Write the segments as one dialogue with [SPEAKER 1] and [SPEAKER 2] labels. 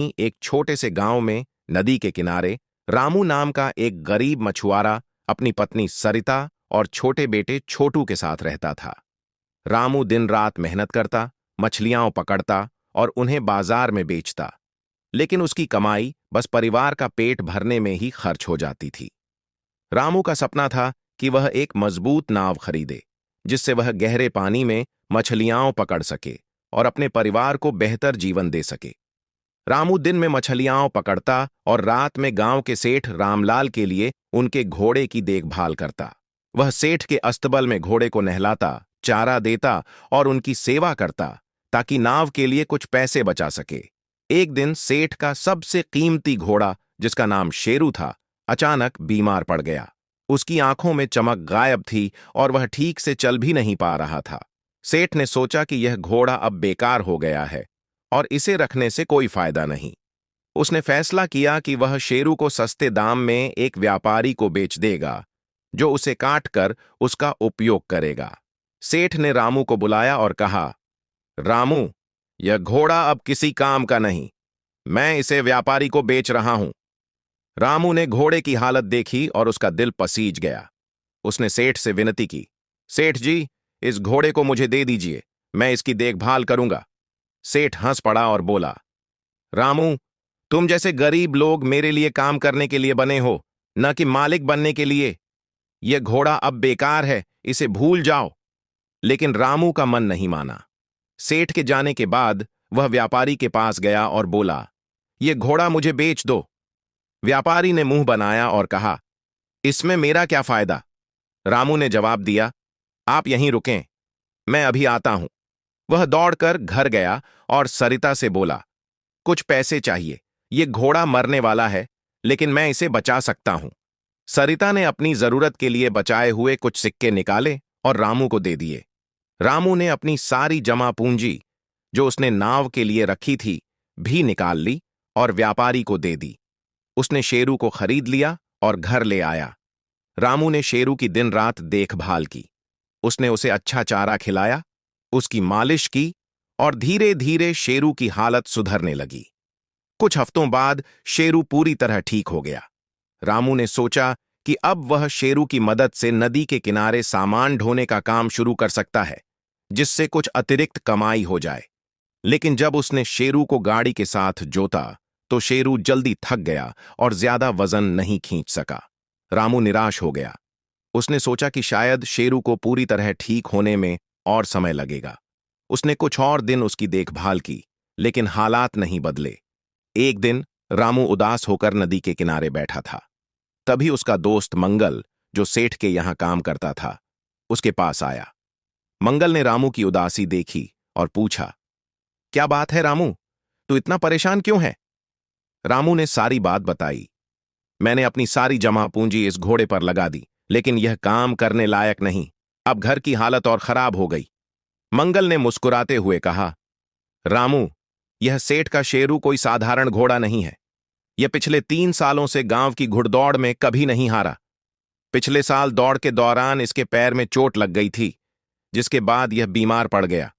[SPEAKER 1] एक छोटे से गांव में नदी के किनारे रामू नाम का एक गरीब मछुआरा अपनी पत्नी सरिता और छोटे बेटे छोटू के साथ रहता था। रामू दिन रात मेहनत करता, मछलियां पकड़ता और उन्हें बाजार में बेचता, लेकिन उसकी कमाई बस परिवार का पेट भरने में ही खर्च हो जाती थी। रामू का सपना था कि वह एक मजबूत नाव खरीदे, जिससे वह गहरे पानी में मछलियां पकड़ सके और अपने परिवार को बेहतर जीवन दे सके। रामू दिन में मछलियां पकड़ता और रात में गांव के सेठ रामलाल के लिए उनके घोड़े की देखभाल करता। वह सेठ के अस्तबल में घोड़े को नहलाता, चारा देता और उनकी सेवा करता ताकि नाव के लिए कुछ पैसे बचा सके। एक दिन सेठ का सबसे कीमती घोड़ा, जिसका नाम शेरू था, अचानक बीमार पड़ गया। उसकी आंखों में चमक गायब थी और वह ठीक से चल भी नहीं पा रहा था। सेठ ने सोचा कि यह घोड़ा अब बेकार हो गया है और इसे रखने से कोई फायदा नहीं। उसने फैसला किया कि वह शेरू को सस्ते दाम में एक व्यापारी को बेच देगा, जो उसे काट कर उसका उपयोग करेगा। सेठ ने रामू को बुलाया और कहा, रामू, यह घोड़ा अब किसी काम का नहीं, मैं इसे व्यापारी को बेच रहा हूं। रामू ने घोड़े की हालत देखी और उसका दिल पसीज गया। उसने सेठ से विनती की, सेठ जी, इस घोड़े को मुझे दे दीजिए, मैं इसकी देखभाल करूंगा। सेठ हंस पड़ा और बोला, रामू, तुम जैसे गरीब लोग मेरे लिए काम करने के लिए बने हो, न कि मालिक बनने के लिए। यह घोड़ा अब बेकार है, इसे भूल जाओ। लेकिन रामू का मन नहीं माना। सेठ के जाने के बाद वह व्यापारी के पास गया और बोला, यह घोड़ा मुझे बेच दो। व्यापारी ने मुंह बनाया और कहा, इसमें मेरा क्या फायदा। रामू ने जवाब दिया, आप यहीं रुकें, मैं अभी आता हूं। वह दौड़कर घर गया और सरिता से बोला, कुछ पैसे चाहिए, ये घोड़ा मरने वाला है, लेकिन मैं इसे बचा सकता हूं। सरिता ने अपनी जरूरत के लिए बचाए हुए कुछ सिक्के निकाले और रामू को दे दिए। रामू ने अपनी सारी जमा पूंजी, जो उसने नाव के लिए रखी थी, भी निकाल ली और व्यापारी को दे दी। उसने शेरू को खरीद लिया और घर ले आया। रामू ने शेरू की दिन रात देखभाल की। उसने उसे अच्छा चारा खिलाया, उसकी मालिश की और धीरे धीरे शेरू की हालत सुधरने लगी। कुछ हफ्तों बाद शेरू पूरी तरह ठीक हो गया। रामू ने सोचा कि अब वह शेरू की मदद से नदी के किनारे सामान ढोने का काम शुरू कर सकता है, जिससे कुछ अतिरिक्त कमाई हो जाए। लेकिन जब उसने शेरू को गाड़ी के साथ जोता तो शेरू जल्दी थक गया और ज्यादा वजन नहीं खींच सका। रामू निराश हो गया। उसने सोचा कि शायद शेरू को पूरी तरह ठीक होने में और समय लगेगा। उसने कुछ और दिन उसकी देखभाल की, लेकिन हालात नहीं बदले। एक दिन रामू उदास होकर नदी के किनारे बैठा था। तभी उसका दोस्त मंगल, जो सेठ के यहां काम करता था, उसके पास आया। मंगल ने रामू की उदासी देखी और पूछा, क्या बात है रामू, तू इतना परेशान क्यों है? रामू ने सारी बात बताई। मैंने अपनी सारी जमा पूंजी इस घोड़े पर लगा दी, लेकिन यह काम करने लायक नहीं। अब घर की हालत और खराब हो गई। मंगल ने मुस्कुराते हुए कहा, रामू, यह सेठ का शेरू कोई साधारण घोड़ा नहीं है। यह पिछले 3 सालों से गांव की घुड़दौड़ में कभी नहीं हारा। पिछले साल दौड़ के दौरान इसके पैर में चोट लग गई थी, जिसके बाद यह बीमार पड़ गया।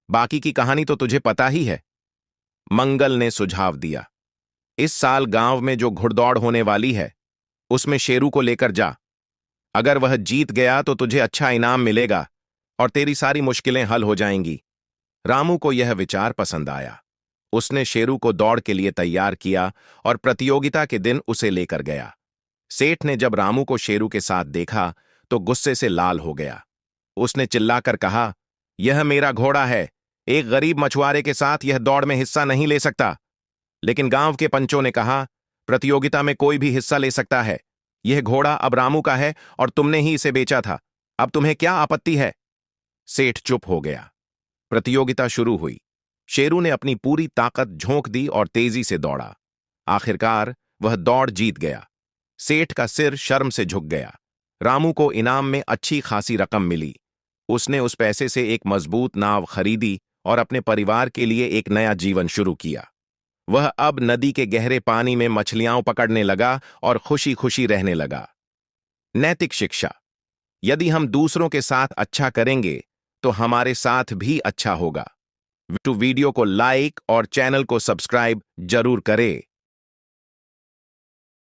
[SPEAKER 1] बाकी की कहानी तो तुझे पता ही है। मंगल ने सुझाव दिया, इस साल गांव में जो घुड़दौड़ होने वाली है, उसमें शेरू को लेकर जा। अगर वह जीत गया तो तुझे अच्छा इनाम मिलेगा और तेरी सारी मुश्किलें हल हो जाएंगी। रामू को यह विचार पसंद आया। उसने शेरू को दौड़ के लिए तैयार किया और प्रतियोगिता के दिन उसे लेकर गया। सेठ ने जब रामू को शेरू के साथ देखा तो गुस्से से लाल हो गया। उसने चिल्लाकर कहा, यह मेरा घोड़ा है, एक गरीब मछुआरे के साथ यह दौड़ में हिस्सा नहीं ले सकता। लेकिन गांव के पंचों ने कहा, प्रतियोगिता में कोई भी हिस्सा ले सकता है। यह घोड़ा अब रामू का है और तुमने ही इसे बेचा था। अब तुम्हें क्या आपत्ति है? सेठ चुप हो गया। प्रतियोगिता शुरू हुई। शेरू ने अपनी पूरी ताकत झोंक दी और तेजी से दौड़ा। आखिरकार वह दौड़ जीत गया। सेठ का सिर शर्म से झुक गया। रामू को इनाम में अच्छी खासी रकम मिली। उसने उस पैसे से एक मजबूत नाव खरीदी और अपने परिवार के लिए एक नया जीवन शुरू किया। वह अब नदी के गहरे पानी में मछलियां पकड़ने लगा और खुशी खुशी रहने लगा। नैतिक शिक्षा: यदि हम दूसरों के साथ अच्छा करेंगे तो हमारे साथ भी अच्छा होगा। तो वीडियो को लाइक और चैनल को सब्सक्राइब जरूर करें।